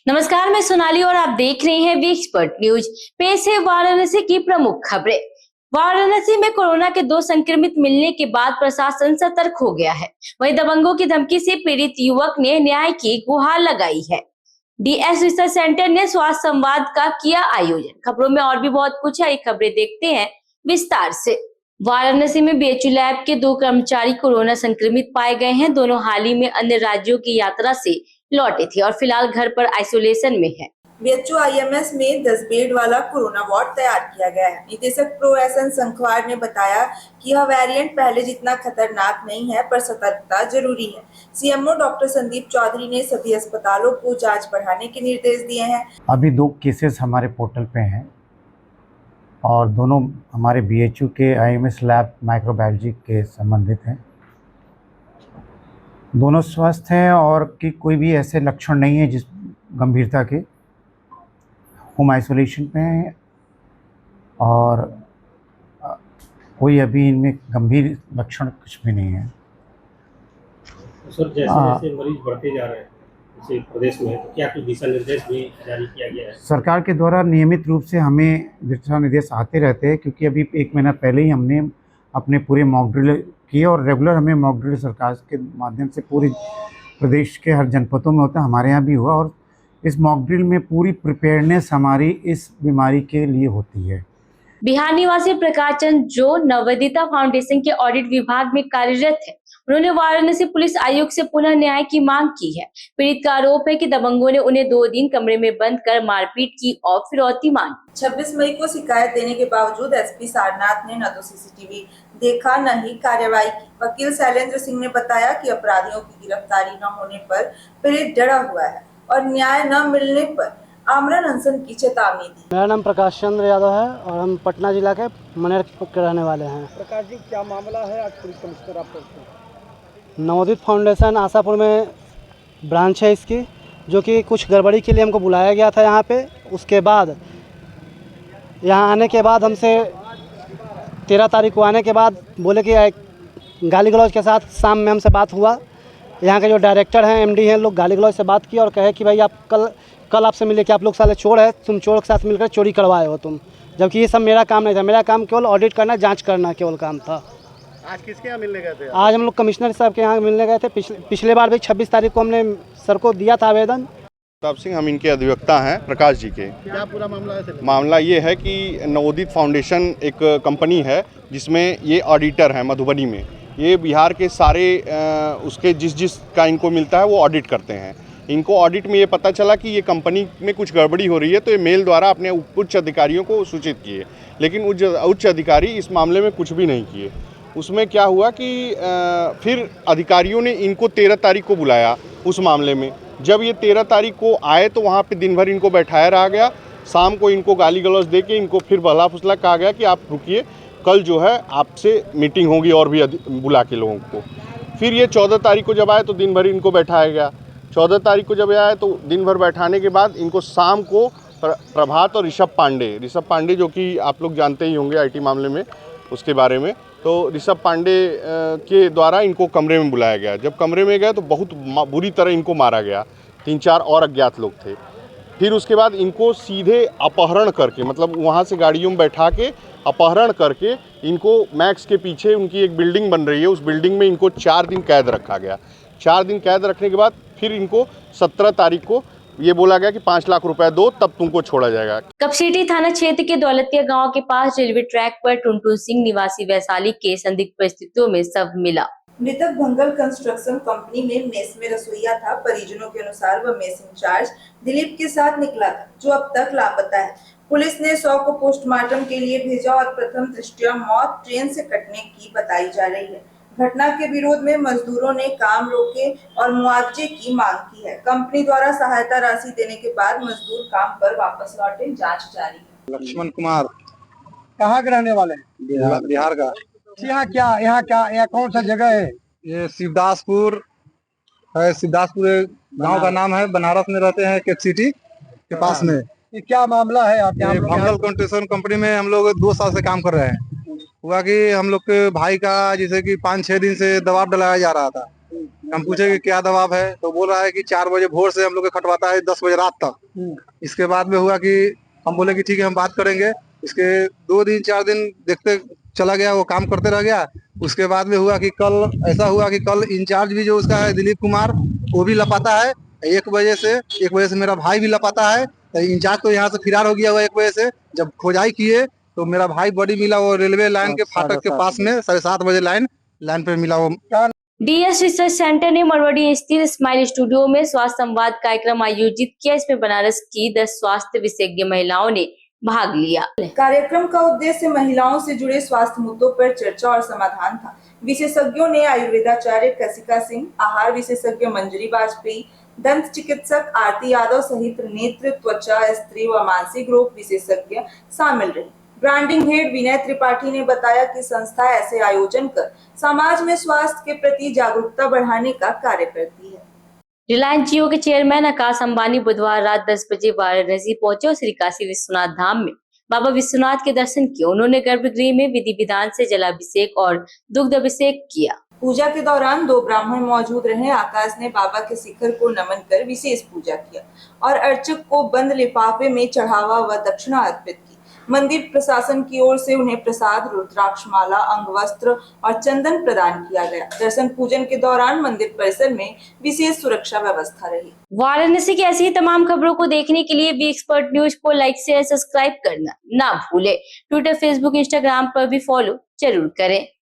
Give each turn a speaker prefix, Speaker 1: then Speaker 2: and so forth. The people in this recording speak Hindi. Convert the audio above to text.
Speaker 1: नमस्कार, मैं सोनाली और आप देख रहे हैं वी एक्सपर्ट न्यूज। पेश है वाराणसी की प्रमुख खबरें। वाराणसी में कोरोना के 2 संक्रमित मिलने के बाद प्रशासन सतर्क हो गया है। वहीं दबंगों की धमकी से पीड़ित युवक ने न्याय की गुहार लगाई है। डीएस रिसर्च सेंटर ने स्वास्थ्य संवाद का किया आयोजन। खबरों में और भी बहुत कुछ है, खबरें देखते हैं विस्तार से। वाराणसी में बीएचयू लैब के 2 कर्मचारी कोरोना संक्रमित पाए गए हैं। दोनों हाल ही में अन्य राज्यों की यात्रा से लौटे थे और फिलहाल घर पर आइसोलेशन में है।
Speaker 2: बीएचयू आईएमएस में 10 बेड वाला कोरोना वार्ड तैयार किया गया है। निदेशक प्रो एसएन संखवार ने बताया कि यह वेरिएंट पहले जितना खतरनाक नहीं है, पर सतर्कता जरूरी है। सीएमओ डॉक्टर संदीप चौधरी ने सभी अस्पतालों को जांच बढ़ाने के निर्देश दिए हैं।
Speaker 3: अभी 2 केसेस हमारे पोर्टल पे हैं और दोनों हमारे बीएचयू के आईएमएस लैब माइक्रोबायोलॉजी के संबंधित हैं। दोनों स्वस्थ हैं और कि कोई भी ऐसे लक्षण नहीं है जिस गंभीरता के। होम आइसोलेशन पे हैं और कोई अभी इनमें गंभीर लक्षण कुछ भी नहीं है।
Speaker 4: सर, जैसे मरीज बढ़ते जा रहे हैं जैसे प्रदेश में, तो क्या कुछ दिशा निर्देश भी जारी किया गया है? सरकार
Speaker 3: के द्वारा नियमित रूप से हमें दिशा निर्देश आते रहते हैं, क्योंकि अभी 1 महीना पहले ही हमने अपने पूरे मॉक ड्रिल किए और रेगुलर हमें मॉक ड्रिल सरकार के माध्यम से पूरे प्रदेश के हर जनपदों में होता है, हमारे यहाँ भी हुआ। और इस मॉक ड्रिल में पूरी प्रिपेयर्डनेस हमारी इस बीमारी के लिए होती है।
Speaker 1: बिहार निवासी प्रकाश चंद जो नवोदिता फाउंडेशन के ऑडिट विभाग में कार्यरत है, उन्होंने वाराणसी पुलिस आयुक्त से पुनः न्याय की मांग की है। पीड़ित का आरोप है कि दबंगों ने उन्हें 2 दिन कमरे में बंद कर मारपीट की और फिरौती मांगी।
Speaker 2: 26 मई को शिकायत देने के बावजूद एसपी सारनाथ ने न तो सीसीटीवी देखा, न ही कार्रवाई की। वकील शैलेंद्र सिंह ने बताया कि अपराधियों की गिरफ्तारी न होने पर पीड़ित डरा हुआ है और न्याय न मिलने पर आमरण अनशन की चेतावनी दी।
Speaker 5: मेरा नाम प्रकाश चंद्र यादव है और हम पटना जिला के मनेर के रहने वाले हैं।
Speaker 6: प्रकाश जी, क्या मामला है? आज पुलिस कमिश्नर आप करते हैं।
Speaker 5: नवोदित फाउंडेशन आशापुर में ब्रांच है इसकी, जो कि कुछ गड़बड़ी के लिए हमको बुलाया गया था यहाँ पे। उसके बाद यहाँ आने के बाद हमसे 13 तारीख को आने के बाद बोले कि गाली गलौज के साथ शाम में हमसे बात हुआ। यहाँ के जो डायरेक्टर हैं, एमडी हैं, लोग गाली गलौज से बात की और कहे कि भाई आप कल आपसे मिले कि आप लोग साले चोर है, तुम चोर के साथ मिलकर चोरी करवाए हो तुम। जबकि ये सब मेरा काम नहीं था। मेरा काम केवल ऑडिट करना, जांच करना केवल काम था।
Speaker 6: आज किसके यहाँ मिलने गए थे?
Speaker 5: आज हम लोग कमिश्नर साहब के यहाँ मिलने गए थे। पिछले बार भी 26 तारीख को हमने सर को दिया था आवेदन।
Speaker 7: प्रताप सिंह, हम इनके अधिवक्ता हैं प्रकाश जी के।
Speaker 6: क्या पूरा मामला है?
Speaker 7: मामला ये है कि नवोदित फाउंडेशन एक कंपनी है जिसमें ये ऑडिटर हैं मधुबनी में। ये बिहार के सारे उसके जिस का इनको मिलता है वो ऑडिट करते हैं। इनको ऑडिट में ये पता चला कि ये कंपनी में कुछ गड़बड़ी हो रही है, तो ये मेल द्वारा अपने उच्च अधिकारियों को सूचित किए, लेकिन उच्च अधिकारी इस मामले में कुछ भी नहीं किए। उसमें क्या हुआ कि फिर अधिकारियों ने इनको 13 तारीख को बुलाया उस मामले में। जब ये 13 तारीख को आए तो वहाँ पे दिन भर इनको बैठाया रहा गया। शाम को इनको गाली गलौज दे के इनको फिर बहला फुसला कहा गया कि आप रुकिए, कल जो है आपसे मीटिंग होगी और भी बुला के लोगों को। फिर ये 14 तारीख को जब आए तो दिन भर इनको बैठाया गया। 14 तारीख को जब आए तो दिन भर बैठाने के बाद इनको शाम को प्रभात और ऋषभ पांडे जो कि आप लोग जानते ही होंगे आईटी मामले में उसके बारे में, तो ऋषभ पांडे के द्वारा इनको कमरे में बुलाया गया। जब कमरे में गए तो बहुत बुरी तरह इनको मारा गया। 3-4 और अज्ञात लोग थे। फिर उसके बाद इनको सीधे अपहरण करके, मतलब वहाँ से गाड़ियों में बैठा के अपहरण करके इनको मैक्स के पीछे उनकी एक बिल्डिंग बन रही है, उस बिल्डिंग में इनको 4 दिन कैद रखा गया। 4 दिन कैद रखने के बाद फिर इनको 17 तारीख को ये बोला गया कि 5 लाख रुपए दो तब तुमको छोड़ा जाएगा।
Speaker 1: कपसिटी थाना क्षेत्र के दौलतिया गांव के पास रेलवे ट्रैक पर टुनटुन सिंह निवासी वैशाली के संदिग्ध परिस्थितियों में शव मिला।
Speaker 2: मृतक भंगल कंस्ट्रक्शन कंपनी में मेस में रसोईया था। परिजनों के अनुसार वह मेस इंचार्ज दिलीप के साथ निकला था, जो अब तक लापता है। पुलिस ने शव को पोस्टमार्टम के लिए भेजा और प्रथम दृष्टया मौत ट्रेन से कटने की बताई जा रही है। घटना के विरोध में मजदूरों ने काम रोके और मुआवजे की मांग की है। कंपनी द्वारा सहायता राशि देने के बाद मजदूर काम पर वापस लौटे। जांच जारी है।
Speaker 6: लक्ष्मण कुमार। कहाँ के रहने वाले? बिहार का। यहाँ कौन सा जगह है? ये शिवदासपुर है। शिवदासपुर गांव का नाम है। बनारस में रहते हैं, कपसिटी के पास में। ये क्या मामला है? आप भंगल कंस्ट्रक्शन कंपनी में हम लोग 2 साल से काम कर रहे हैं। हुआ कि हम लोग के भाई का जैसे कि 5-6 दिन से दबाव डलाया जा रहा था। हम पूछे कि क्या दबाव है, तो बोल रहा है कि 4 बजे भोर से हम लोग को खटवाता है 10 बजे रात तक। इसके बाद में हुआ कि हम बोले कि ठीक है हम बात करेंगे। इसके 2 दिन 4 दिन देखते चला गया, वो काम करते रह गया। उसके बाद में हुआ कि कल ऐसा हुआ कि कल इंचार्ज भी जो उसका है दिलीप कुमार, वो भी लापता है। 1 बजे से मेरा भाई भी लापता है। तो इंचार्ज तो यहाँ से फरार हो गया हुआ 1 बजे से। जब खोजाई किए तो मेरा भाई बॉडी मिला वो रेलवे लाइन के फाटक के पास में 7:30 बजे लाइन पे मिला वो।
Speaker 1: डीएस रिसर्च सेंटर ने मरवाड़ी स्थित स्माइल स्टूडियो में स्वास्थ्य संवाद कार्यक्रम आयोजित किया। इसमें बनारस की 10 स्वास्थ्य विशेषज्ञ महिलाओं ने भाग लिया।
Speaker 2: कार्यक्रम का उद्देश्य महिलाओं से जुड़े स्वास्थ्य मुद्दों पर चर्चा और समाधान था। विशेषज्ञों ने आयुर्वेदाचार्य कसिका सिंह, आहार विशेषज्ञ मंजरी वाजपेयी, दंत चिकित्सक आरती यादव सहित नेत्र, त्वचा, स्त्री व मानसिक रोग विशेषज्ञ शामिल रहे। ब्रांडिंग हेड विनय त्रिपाठी ने बताया कि संस्था ऐसे आयोजन कर समाज में स्वास्थ्य के प्रति जागरूकता बढ़ाने का कार्य करती है।
Speaker 1: रिलायंस जियो के चेयरमैन आकाश अंबानी बुधवार रात 10 बजे वाराणसी पहुंचे और श्री काशी विश्वनाथ धाम में बाबा विश्वनाथ के दर्शन किए। उन्होंने गर्भगृह में विधि विधान से जलाभिषेक और दुग्ध अभिषेक किया।
Speaker 2: पूजा के दौरान 2 ब्राह्मण मौजूद रहे। आकाश ने बाबा के शिखर को नमन कर विशेष पूजा किया और अर्चक को बंद लिफाफे में चढ़ावा व दक्षिणा अर्पित की। मंदिर प्रशासन की ओर से उन्हें प्रसाद, रुद्राक्ष माला, अंगवस्त्र और चंदन प्रदान किया गया। दर्शन पूजन के दौरान मंदिर परिसर में विशेष सुरक्षा व्यवस्था रही।
Speaker 1: वाराणसी की ऐसी ही तमाम खबरों को देखने के लिए वी एक्सपर्ट न्यूज को लाइक, शेयर, सब्सक्राइब करना ना भूले। ट्विटर, फेसबुक, इंस्टाग्राम पर भी फॉलो जरूर करें।